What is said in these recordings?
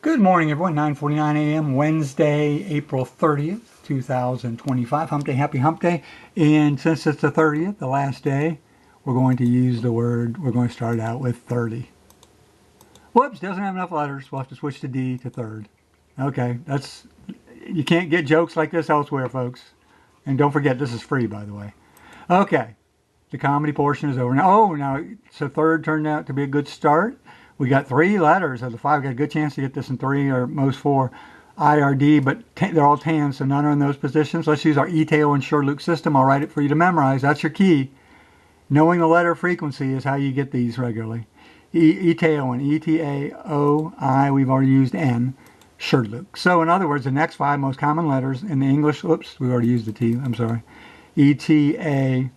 Good morning, everyone. 9:49 a.m. Wednesday, April 30th, 2025. Hump day, happy hump day. And since it's the 30th, the last day, we're going to use the word, we're going to start out with 30. Whoops, doesn't have enough letters. We'll have to switch the D to third. Okay, you can't get jokes like this elsewhere, folks. And don't forget, this is free, by the way. Okay, the comedy portion is over. So third turned out to be a good start. We got 3 letters of the 5. We got a good chance to get this in 3 or most 4 IRD, but they're all tan, so none are in those positions. Let's use our ETAOIN SHRDLUC system. I'll write it for you to memorize. That's your key. Knowing the letter frequency is how you get these regularly. ETAOIN, E-T-A-O-I, we've already used N, SHRDLUC. So in other words, the next 5 most common letters in the English, oops, we already used the T, I'm sorry. E-T-A-O-I-N-S.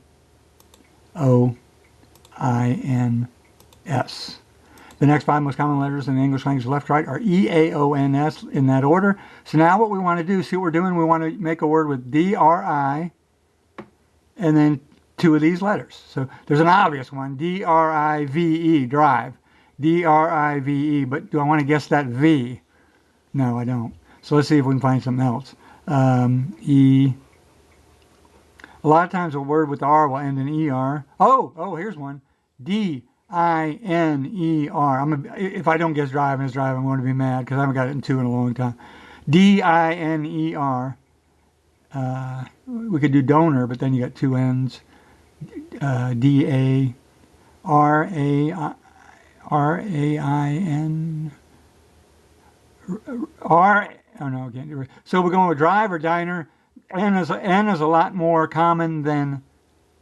The next 5 most common letters in the English language left-right are E-A-O-N-S in that order. So now what we want to do, see what we're doing, we want to make a word with D-R-I and then 2 of these letters. So there's an obvious one, D-R-I-V-E, drive. D-R-I-V-E, but do I want to guess that V? No, I don't. So let's see if we can find something else. E. A lot of times a word with R will end in E-R. Oh, here's one. D-I-N-E-R. If I don't guess drive as drive, I'm going to be mad because I haven't got it in 2 in a long time. D-I-N-E-R. We could do donor, but then you got 2 N's. D-A-R-A-I-N. R. Oh no, again. So we're going with drive or diner. N is a lot more common than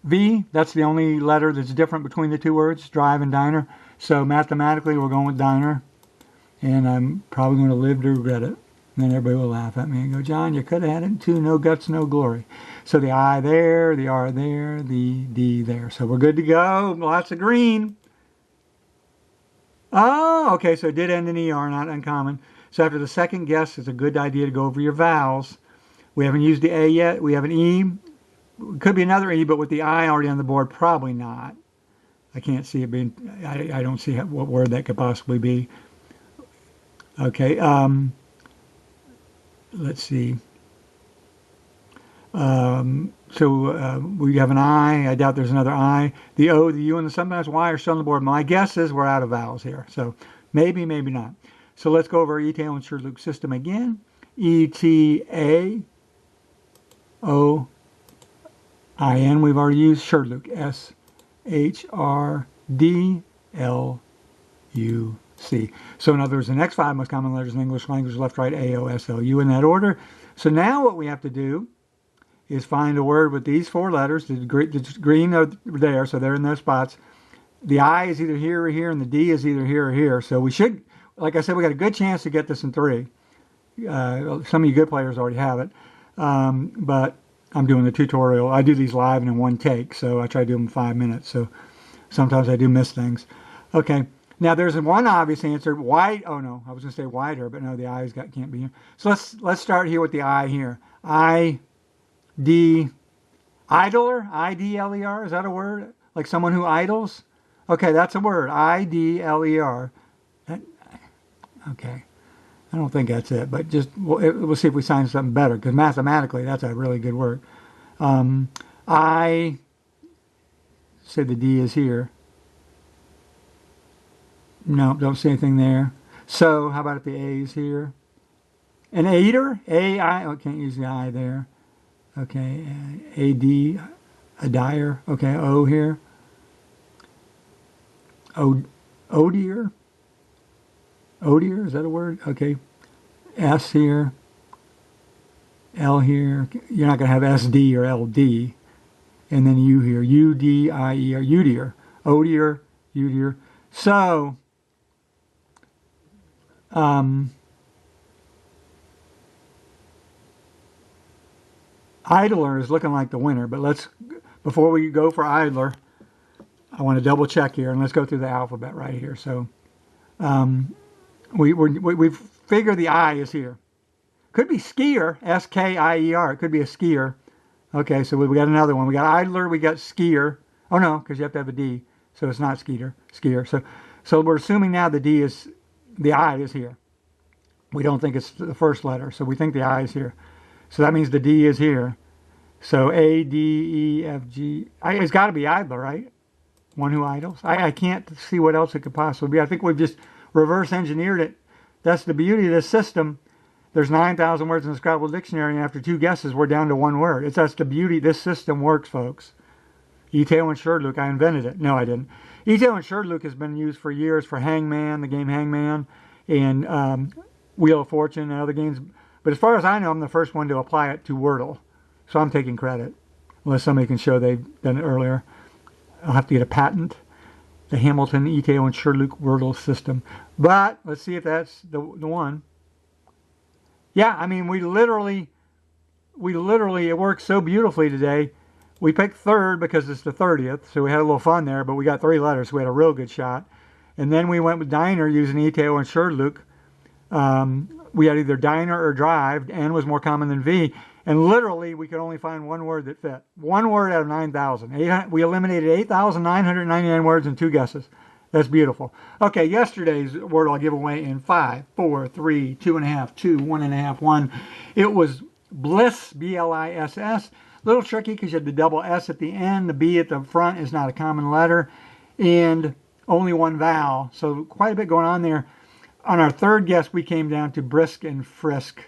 V. That's the only letter that's different between the 2 words, drive and diner. So mathematically, we're going with diner. And I'm probably going to live to regret it. And then everybody will laugh at me and go, John, you could have had it in 2, no guts, no glory. So the I there, the R there, the D there. So we're good to go. Lots of green. Oh, okay, so it did end in ER, not uncommon. So after the second guess, it's a good idea to go over your vowels. We haven't used the A yet. We have an E. Could be another E, but with the I already on the board, probably not. I can't see it being, I don't see what word that could possibly be. Okay, let's see. We have an I. I doubt there's another I. The O, the U, and the sometimes Y are still on the board. My guess is we're out of vowels here. So maybe, maybe not. So let's go over our ETAOIN SHRDLUC system again. E-T-A-O-I-N. We've already used SHRDLUC. S-H-R-D-L-U-C. So in other words, the next 5 most common letters in the English language, left, right, A-O-S-L-U in that order. So now what we have to do is find a word with these 4 letters. The green are there, so they're in those spots. The I is either here or here, and the D is either here or here. So we should, like I said, we got a good chance to get this in 3. Some of you good players already have it, but I'm doing the tutorial. I do these live and in 1 take, so I try to do them in 5 minutes. So sometimes I do miss things. Okay, now there's one obvious answer. White. Oh no, I was going to say wider, but no, the I's can't be here. So let's start here with the I here. I-D, idler, I-D-L-E-R. Is that a word? Like someone who idles? Okay, that's a word. I-D-L-E-R. Okay. I don't think that's it, but just we'll see if we find something better, because mathematically that's a really good word. I say the D is here. No, don't see anything there. So how about if the A is here? An aider? A-I, oh, can't use the I there. Okay, A-D, a dyer. Okay, O here. O-dear? Odier, is that a word? Okay. S here. L here. You're not going to have SD or LD. And then U here. U-D-I-E-R. Udier. Odier. Udier. So, idler is looking like the winner, but before we go for idler, I want to double check here, and let's go through the alphabet right here. So, we figure the I is here. Could be skier, S-K-I-E-R. It could be a skier. Okay, so we got another one. We got idler, we got skier. Oh no, because you have to have a D. So it's not skier. So we're assuming now the I is here. We don't think it's the first letter, so we think the I is here. So that means the D is here. So A, D, E, F, G. It's got to be idler, right? One who idles. I can't see what else it could possibly be. I think we've just reverse engineered it. That's the beauty of this system. There's 9,000 words in the Scrabble dictionary, and after 2 guesses, we're down to 1 word. That's the beauty. This system works, folks. ETAOIN SHRDLUC, I invented it. No, I didn't. ETAOIN SHRDLUC has been used for years for Hangman, the game Hangman, and Wheel of Fortune and other games. But as far as I know, I'm the first one to apply it to Wordle. So I'm taking credit, unless somebody can show they've done it earlier. I'll have to get a patent. The Hamilton ETAOIN SHRDLUC Wordle system. But let's see if that's the one. Yeah, I mean, we literally, it works so beautifully today. We picked third because it's the 30th, so we had a little fun there, but we got 3 letters, so we had a real good shot. And then we went with diner using ETAOIN SHRDLUC. We had either diner or drive. N was more common than V. And literally, we could only find 1 word that fit. 1 word out of 9,000. We eliminated 8,999 words in 2 guesses. That's beautiful. Okay, yesterday's word I'll give away in 5, 4, 3, 2.5, 2, 1.5, 1. It was bliss, B-L-I-S-S. A little tricky because you had the double S at the end. The B at the front is not a common letter. And only 1 vowel. So quite a bit going on there. On our 3rd guess, we came down to brisk and frisk.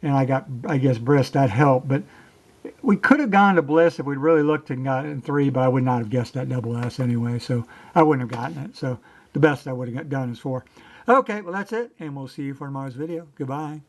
And I got, I guess, brisk. That helped. But we could have gone to bliss if we'd really looked and got it in 3, but I would not have guessed that double S anyway. So I wouldn't have gotten it. So the best I would have done is 4. Okay, well, that's it. And we'll see you for tomorrow's video. Goodbye.